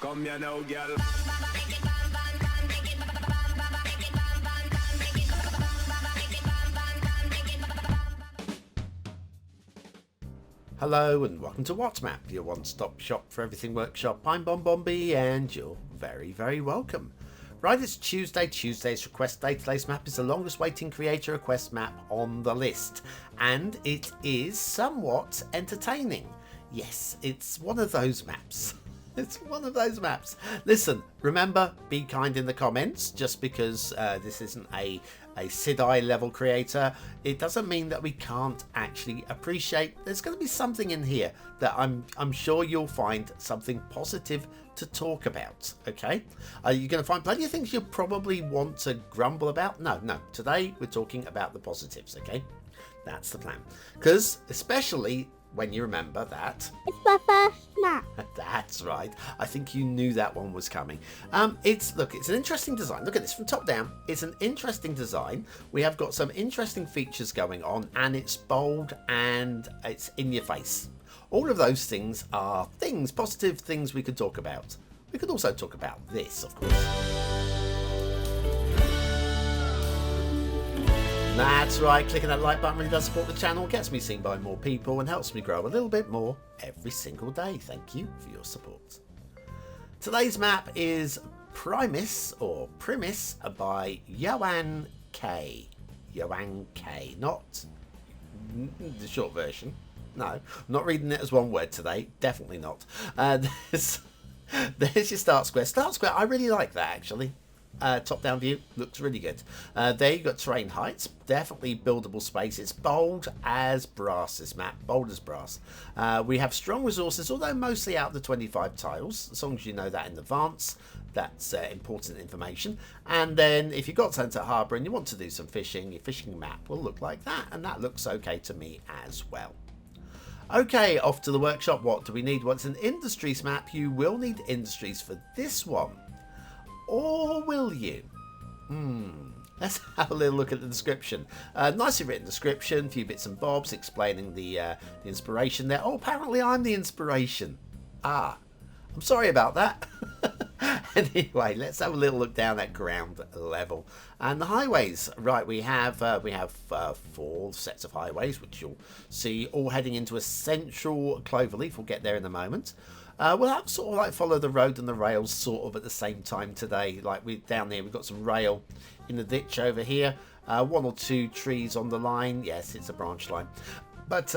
Come here now, girl. Hello and welcome to WhatMap, your one-stop shop for everything workshop. I'm BonBonB and you're very, very welcome. Right, it's Tuesday. Tuesday's request day. Today's map is the longest waiting creator request map on the list, and it is somewhat entertaining. Yes, it's one of those maps. It's one of those maps. Listen, remember, be kind in the comments. Just because this isn't a Cities level creator, it doesn't mean that we can't actually appreciate. There's going to be something in here that I'm sure you'll find something positive to talk about. Okay, you're going to find plenty of things you'll probably want to grumble about. No, today we're talking about the positives. Okay, that's the plan, because especially when you remember that it's my first map. That's right. I think you knew that one was coming. It's an interesting design. Look at this from top down. It's an interesting design. We have got some interesting features going on, and it's bold and it's in your face. All of those things are things, positive things we could talk about. We could also talk about this, of course. That's right, clicking that like button really does support the channel, gets me seen by more people and helps me grow a little bit more every single day. Thank you for your support. Today's map is Primus or Primis by YoanK. YoanK, not the short version. No, I'm not reading it as one word today. Definitely not. There's your start square. Start square, I really like that actually. Top down view looks really good. There you've got terrain heights, definitely buildable space. It's bold as brass, this map, bold as brass. We have strong resources, although mostly out of the 25 tiles, as long as you know that in advance. That's important information. And then if you've got Centre Harbour and you want to do some fishing, your fishing map will look like that, and that looks okay to me as well. Okay, off to the workshop. What do we need? Well, it's an industries map. You will need industries for this one. Or will you? Let's have a little look at the description. Nicely written description, a few bits and bobs explaining the inspiration there. Oh, apparently I'm the inspiration. I'm sorry about that. Anyway, let's have a little look down at ground level. And the highways, right, we have 4 sets of highways, which you'll see all heading into a central cloverleaf. We'll get there in a moment. We'll have sort of like follow the road and the rails sort of at the same time today. Like we down there, we've got some rail in the ditch over here. 1 or 2 trees on the line. Yes, it's a branch line, but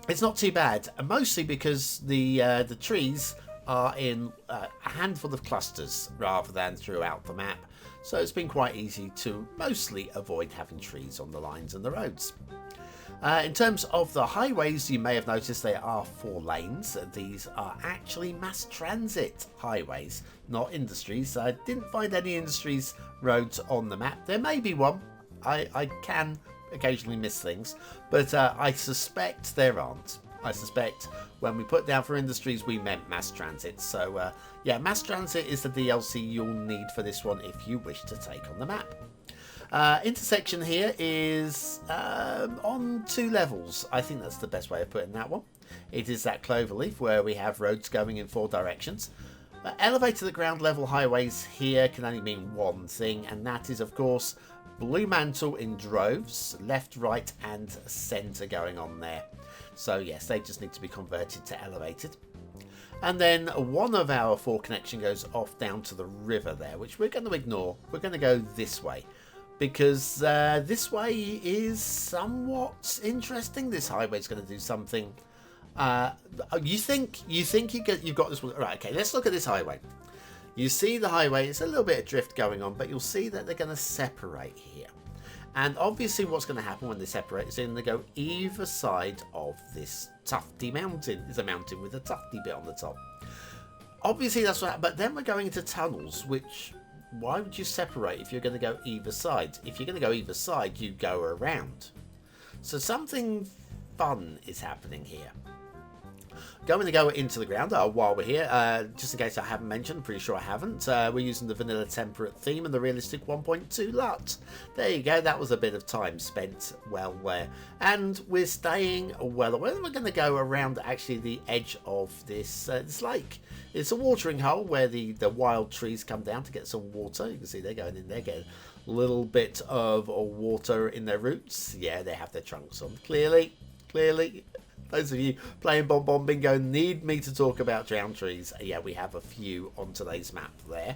it's not too bad. Mostly because the trees are in a handful of clusters rather than throughout the map. So it's been quite easy to mostly avoid having trees on the lines and the roads. In terms of the highways, you may have noticed there are 4 lanes. These are actually mass transit highways, not industries. I didn't find any industries roads on the map. There may be one. I can occasionally miss things, but I suspect there aren't. I suspect when we put down for industries, we meant mass transit. So yeah, mass transit is the DLC you'll need for this one if you wish to take on the map. Intersection here is on 2 levels. I think that's the best way of putting that one. It is that cloverleaf where we have roads going in 4 directions. Elevated at ground level highways here can only mean one thing, and that is of course blue mantle in droves, left, right and centre going on there. So yes, they just need to be converted to elevated. And then one of our 4 connection goes off down to the river there, which we're going to ignore. We're going to go this way, because this way is somewhat interesting. This highway is going to do something. You think you've got this one right? Okay, let's look at this highway. You see the highway. It's a little bit of drift going on, but you'll see that they're going to separate here. And obviously, what's going to happen when they separate is they're going to go either side of this tufty mountain. It's a mountain with a tufty bit on the top. Obviously, that's what. But then we're going into tunnels, which. Why would you separate if you're going to go either side? If you're going to go either side, you go around. So something fun is happening here. going to go into the ground while we're here. Just in case I haven't mentioned, pretty sure I haven't. We're using the vanilla temperate theme and the realistic 1.2 LUT. There you go. That was a bit of time spent well there. And we're staying well away. We're going to go around actually the edge of this lake. It's a watering hole where the wild trees come down to get some water. You can see they're going in there, getting a little bit of water in their roots. Yeah, they have their trunks on. Clearly, those of you playing BonBonBingo need me to talk about drowned trees. Yeah, we have a few on today's map there.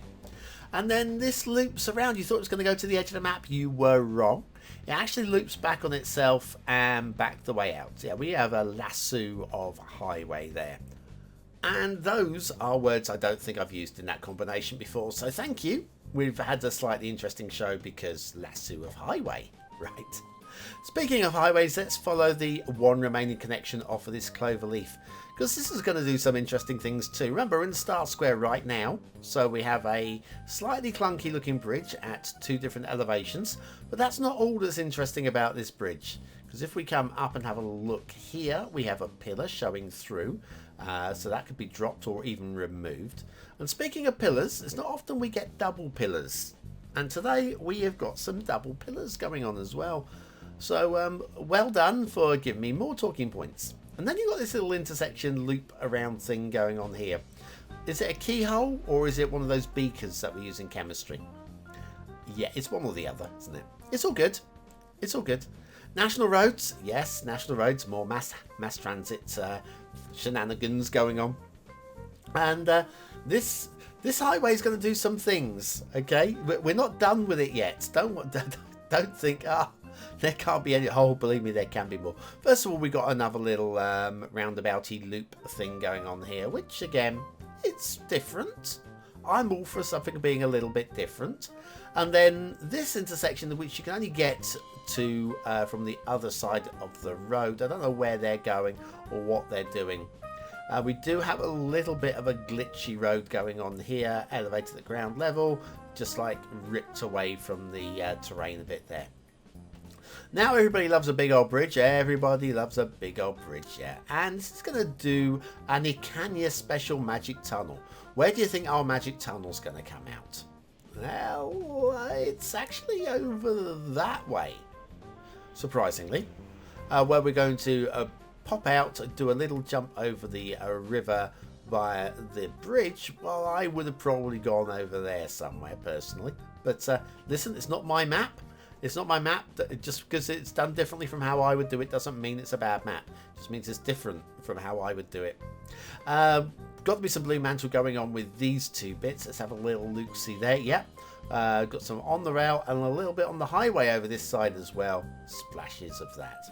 And then this loops around. You thought it was going to go to the edge of the map. You were wrong. It actually loops back on itself and back the way out. Yeah, we have a lasso of highway there. And those are words I don't think I've used in that combination before. So thank you. We've had a slightly interesting show because lasso of highway, right? Speaking of highways, let's follow the one remaining connection off of this clover leaf, because this is going to do some interesting things too. Remember, we're in the start square right now, so we have a slightly clunky looking bridge at 2 different elevations, but that's not all that's interesting about this bridge, because if we come up and have a look here, we have a pillar showing through, so that could be dropped or even removed. And speaking of pillars, it's not often we get double pillars, and today we have got some double pillars going on as well. So well done for giving me more talking points. And then you've got this little intersection loop around thing going on here. Is it a keyhole or is it one of those beakers that we use in chemistry? Yeah, it's one or the other, isn't it? It's all good. It's all good. National roads, yes, national roads, more mass transit shenanigans going on. And this highway is going to do some things, okay? We're not done with it yet. Don't think, there can't be any. Oh, believe me, there can be more. First of all, we got another little roundabouty loop thing going on here, which again, it's different. I'm all for something being a little bit different. And then this intersection, which you can only get to from the other side of the road. I don't know where they're going or what they're doing. We do have a little bit of a glitchy road going on here, elevated at ground level, just like ripped away from the terrain a bit there. Now everybody loves a big old bridge. Everybody loves a big old bridge, yeah. And it's going to do an Icania special magic tunnel. Where do you think our magic tunnel's going to come out? Well, it's actually over that way, surprisingly. Where we're going to pop out, do a little jump over the river via the bridge. Well, I would have probably gone over there somewhere personally. But listen, it's not my map. It's not my map. Just because it's done differently from how I would do it doesn't mean it's a bad map. It just means it's different from how I would do it. Got to be some blue mantle going on with these 2 bits. Let's have a little look-see there. Yep. Got some on the rail and a little bit on the highway over this side as well. Splashes of that.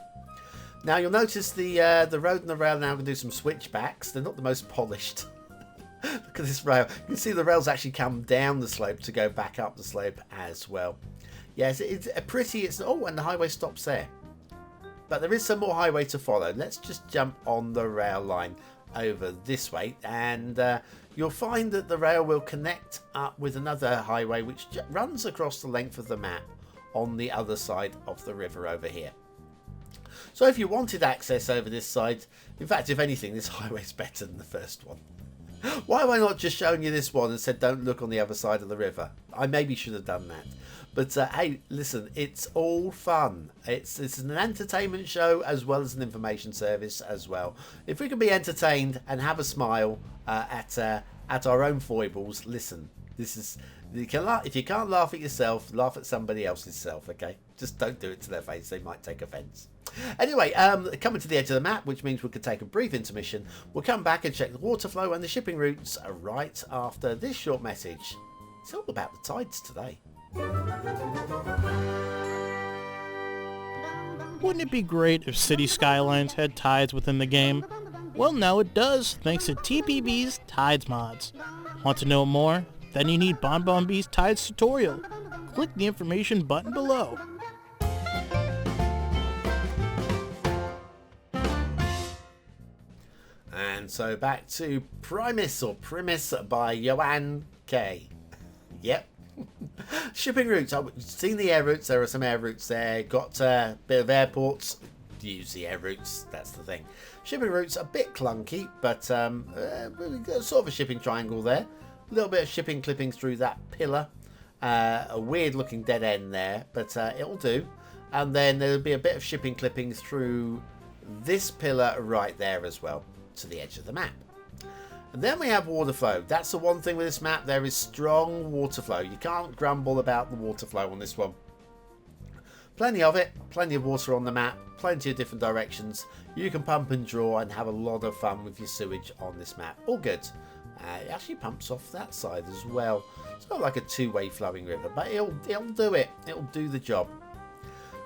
Now you'll notice the road and the rail now can do some switchbacks. They're not the most polished. Look at this rail. You can see the rails actually come down the slope to go back up the slope as well. Yes, it's a pretty. Oh, and the highway stops there. But there is some more highway to follow. Let's just jump on the rail line over this way, and you'll find that the rail will connect up with another highway which runs across the length of the map on the other side of the river over here. So if you wanted access over this side, in fact, if anything, this highway's better than the first one. Why have I not just shown you this one and said don't look on the other side of the river? I maybe should have done that. But hey, listen, it's all fun. It's an entertainment show as well as an information service as well. If we can be entertained and have a smile at our own foibles, listen, this is. If you can't laugh at yourself, laugh at somebody else's self, okay? Just don't do it to their face. They might take offence. Anyway, coming to the edge of the map, which means we could take a brief intermission. We'll come back and check the water flow and the shipping routes right after this short message. It's all about the tides today. Wouldn't it be great if Cities Skylines had tides within the game? Well, now it does, thanks to TPB's Tides mods. Want to know more? Then you need BonBonB's Tides tutorial. Click the information button below. And so back to Primus or Primis by YoanK. Yep. Shipping routes. I've seen the air routes. There are some air routes there. Got a bit of airports. use the air routes. That's the thing. Shipping routes a bit clunky, but we've got sort of a shipping triangle there. A little bit of shipping clippings through that pillar. A weird looking dead end there, but it'll do. And then there'll be a bit of shipping clippings through this pillar right there as well, to the edge of the map. And then we have water flow. That's the one thing with this map. There is strong water flow. You can't grumble about the water flow on this one. Plenty of it. Plenty of water on the map. Plenty of different directions. You can pump and draw and have a lot of fun with your sewage on this map. All good. It actually pumps off that side as well. It's not like a two-way flowing river, but it'll do it. It'll do the job.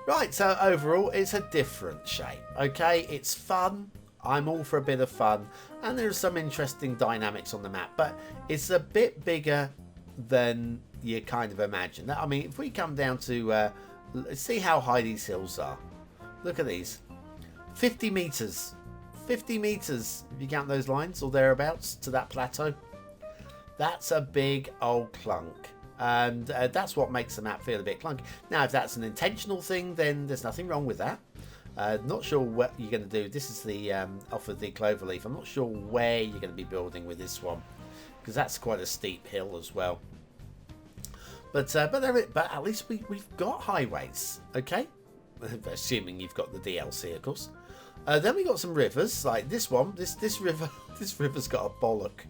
Right, so overall, it's a different shape. Okay, it's fun. I'm all for a bit of fun, and there's some interesting dynamics on the map, but it's a bit bigger than you kind of imagine. I mean, if we come down to see how high these hills are. Look at these. 50 meters. 50 meters, if you count those lines or thereabouts, to that plateau. That's a big old clunk. And that's what makes the map feel a bit clunky. Now, if that's an intentional thing, then there's nothing wrong with that. Not sure what you're going to do. This is the off of the Cloverleaf. I'm not sure where you're going to be building with this one, because that's quite a steep hill as well. But at least we've got highways, okay? Assuming you've got the DLC, of course. Then we got some rivers like this one. This river's got a bollock.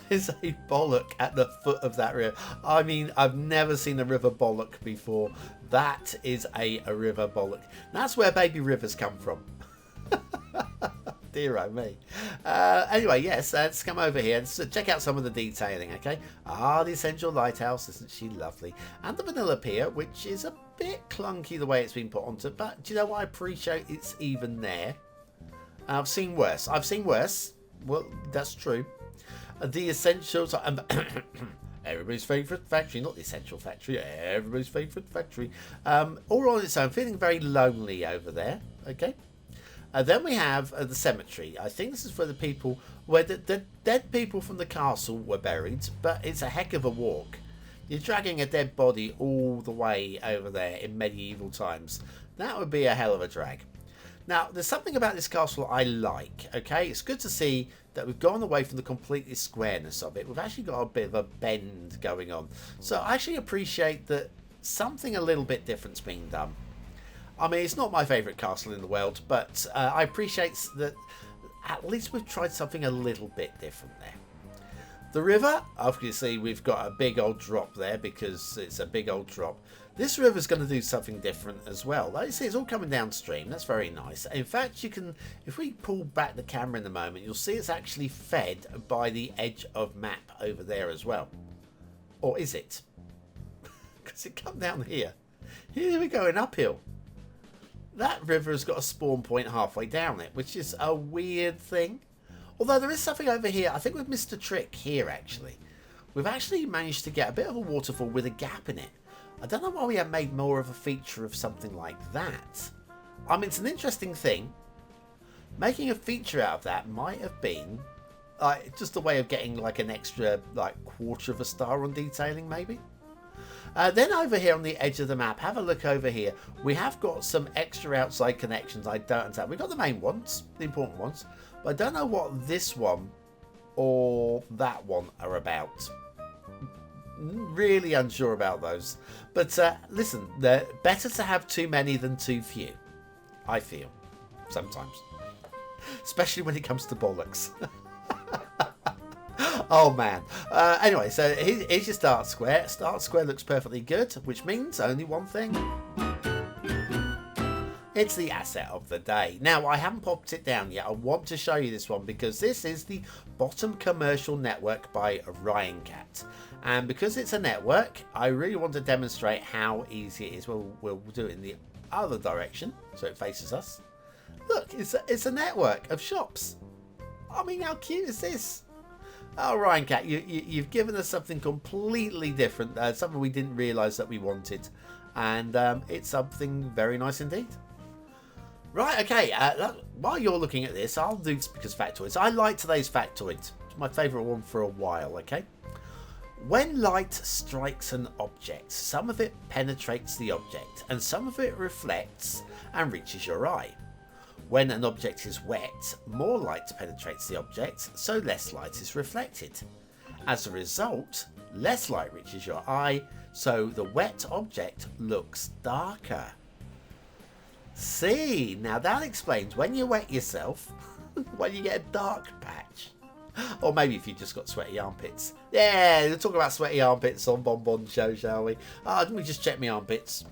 There's a bollock at the foot of that river. I mean, I've never seen a river bollock before. That is a river bollock. That's where baby rivers come from. Dear oh me. Anyway, yes, let's come over here and check out some of the detailing, okay? The Essential Lighthouse, isn't she lovely? And the Vanilla Pier, which is a bit clunky the way it's been put onto, but do you know what? I appreciate it's even there. I've seen worse. I've seen worse. Well, that's true. The Essentials... everybody's favourite factory, not the Essential Factory, everybody's favourite factory. All on its own, feeling very lonely over there, okay? Then we have the cemetery. I think this is for the people where the dead people from the castle were buried, but it's a heck of a walk. You're dragging a dead body all the way over there in medieval times. That would be a hell of a drag. Now, there's something about this castle I like, okay? It's good to see that we've gone away from the completely squareness of it. We've actually got a bit of a bend going on. So I actually appreciate that something a little bit different's being done. I mean, it's not my favourite castle in the world, but I appreciate that at least we've tried something a little bit different there. The river, obviously we've got a big old drop there because it's a big old drop. This river's going to do something different as well. Like you see, it's all coming downstream. That's very nice. In fact, you can, if we pull back the camera in a moment, you'll see it's actually fed by the edge of map over there as well. Or is it? Because it come down here. Here we're going uphill. That river has got a spawn point halfway down it, which is a weird thing. Although there is something over here. I think we've missed a trick here, actually. We've actually managed to get a bit of a waterfall with a gap in it. I don't know why we haven't made more of a feature of something like that. I mean, it's an interesting thing. Making a feature out of that might have been just a way of getting like an extra quarter of a star on detailing, maybe. Then over here on the edge of the map, have a look over here. We have got some extra outside connections I don't understand. We've got the main ones, the important ones, but I don't know what this one or that one are about. Really unsure about those. But listen, they're better to have too many than too few, I feel, sometimes. Especially when it comes to bollocks. Oh man. Anyway, so here's your start square. Start square looks perfectly good, which means only one thing. It's the asset of the day. Now, I haven't popped it down yet. I want to show you this one because this is the Bottom Commercial Network by RyanCat. And because it's a network, I really want to demonstrate how easy it is. We'll do it in the other direction, so it faces us. Look, it's a network of shops. I mean, how cute is this? Oh, RyanCat, you've given us something completely different, something we didn't realise that we wanted. And it's something very nice indeed. Right, okay, while you're looking at this, I'll do Speaker's Factoids. I like today's Factoid. It's my favourite one for a while, okay? When light strikes an object, some of it penetrates the object and some of it reflects and reaches your eye. When an object is wet, more light penetrates the object, so less light is reflected. As a result, less light reaches your eye, so the wet object looks darker. See, now that explains when you wet yourself, when you get a dark patch. Or maybe if you've just got sweaty armpits. Yeah, we'll talk about sweaty armpits on BonBon show, shall we? Let me just check my armpits.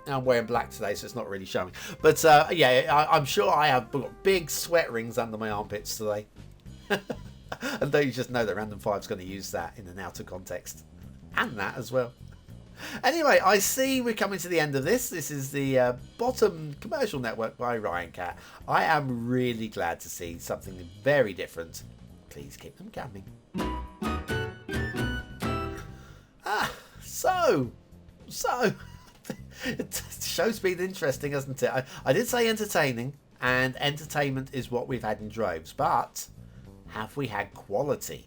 I'm wearing black today, so it's not really showing. But yeah, I'm sure I have got big sweat rings under my armpits today. And don't you just know that Random 5's going to use that in an outer context. And that as well. Anyway, I see we're coming to the end of this. This is the bottom commercial network by RyanCat. I am really glad to see something very different. Please keep them coming. So the show's been interesting, hasn't it? I did say entertaining, and entertainment is what we've had in droves, but have we had quality?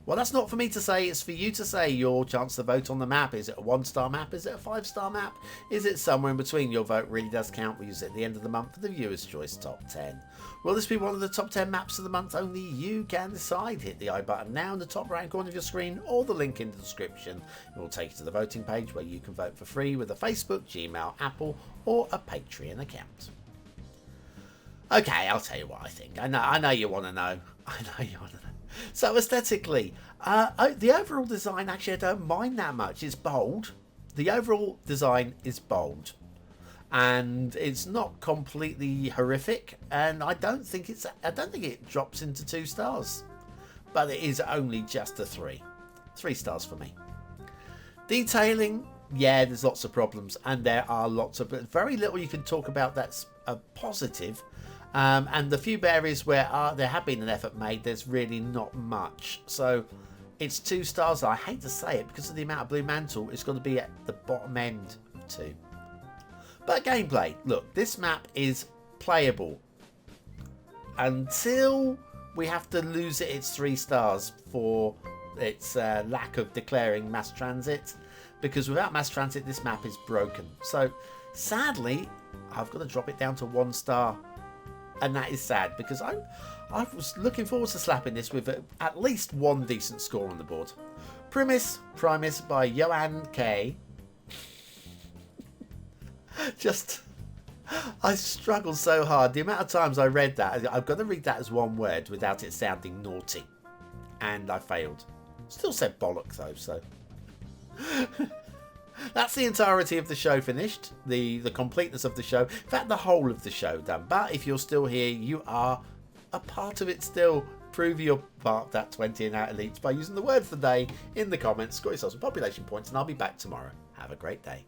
Well, that's not for me to say, it's for you to say. Your chance to vote on the map. Is it a 1-star map? Is it a 5-star map? Is it somewhere in between? Your vote really does count. We use it at the end of the month for the Viewer's Choice Top 10. Will this be one of the top 10 maps of the month? Only you can decide. Hit the I button now in the top right corner of your screen, or the link in the description. It will take you to the voting page where you can vote for free with a Facebook, Gmail, Apple, or a Patreon account. Okay, I'll tell you what I think. I know you want to know. I know you want to know. So aesthetically, the overall design, actually I don't mind that much. It's bold. The overall design is bold. And it's not completely horrific. And I don't think it drops into 2 stars. But it is only just a 3. 3 stars for me. Detailing, yeah, there's lots of problems. And there are lots of, but very little you can talk about that's a positive. And the few areas where there have been an effort made, there's really not much. So it's 2 stars. I hate to say it, because of the amount of blue mantle, it's going to be at the bottom end of 2. But gameplay, look, this map is playable until we have to lose its 3 stars for its lack of declaring mass transit. Because without mass transit, this map is broken. So sadly, I've got to drop it down to 1 star. And that is sad, because I was looking forward to slapping this with at least 1 decent score on the board. Primis by YoanK. I struggled so hard. The amount of times I read that, I've got to read that as 1 word without it sounding naughty. And I failed. Still said bollock though, so. That's the entirety of the show finished. The completeness of the show. In fact, the whole of the show done. But if you're still here, you are a part of it still. Prove you're part of that 20 and out elites by using the word of the day in the comments. Score yourself some population points, and I'll be back tomorrow. Have a great day.